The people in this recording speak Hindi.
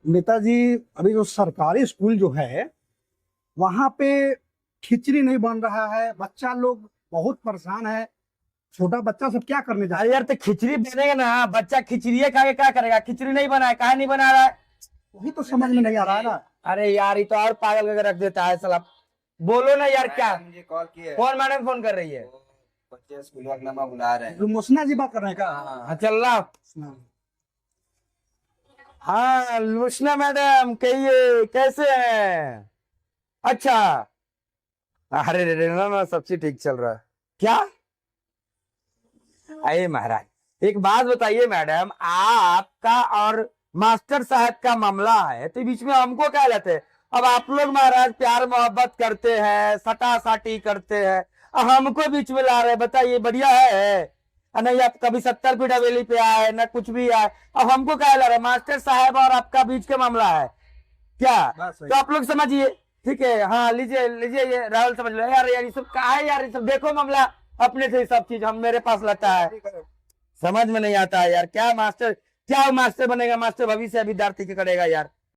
नेताजी, अभी जो सरकारी स्कूल जो है वहां पे खिचड़ी नहीं बन रहा है, बच्चा लोग बहुत परेशान है। छोटा बच्चा सब क्या करने जा अरे यार तो खिचड़ी बनेगा ना, बच्चा खिचड़ी खा के क्या करेगा? खिचड़ी नहीं बना है, काहे नहीं बना रहा है? वही तो समझ में नहीं आ रहा है ना। अरे यार ये तो और पागल करके रख देता है साला। बोलो ना यार, क्या मुझे कॉल किया कौन मैडम फोन कर रही है? बच्चे स्कूल वाला बुला रहे हैं। मुसना जी बात कर रहे हैं क्या? हाँ चल रहा। हाँ लुशना मैडम कहिए, कैसे हैं? अच्छा, अरे रे रे, ना सब चीज ठीक चल रहा है क्या? अरे महाराज एक बात बताइए मैडम, आपका और मास्टर साहब का मामला है तो बीच में हमको क्या लेते हैं? अब आप लोग महाराज प्यार मोहब्बत करते हैं, सटा साटी करते हैं, अब हमको बीच में ला रहे हैं, बताइए बढ़िया है? नहीं आप कभी 70 फीट हवेली पे आए ना कुछ भी आए, अब हमको क्या ला रहे हैं? मास्टर साहब और आपका बीच का मामला है क्या? बस वही। तो आप लोग समझिए, ठीक है? हाँ लीजिए लीजिए, ये राहुल समझ लो। यार यार ये सब क्या है यार? ये सब देखो मामला अपने से ही सब चीज हम मेरे पास लाता है, समझ में नहीं आता है यार। क्या मास्टर, क्या मास्टर बनेगा? मास्टर भविष्य विद्यार्थी के करेगा यार।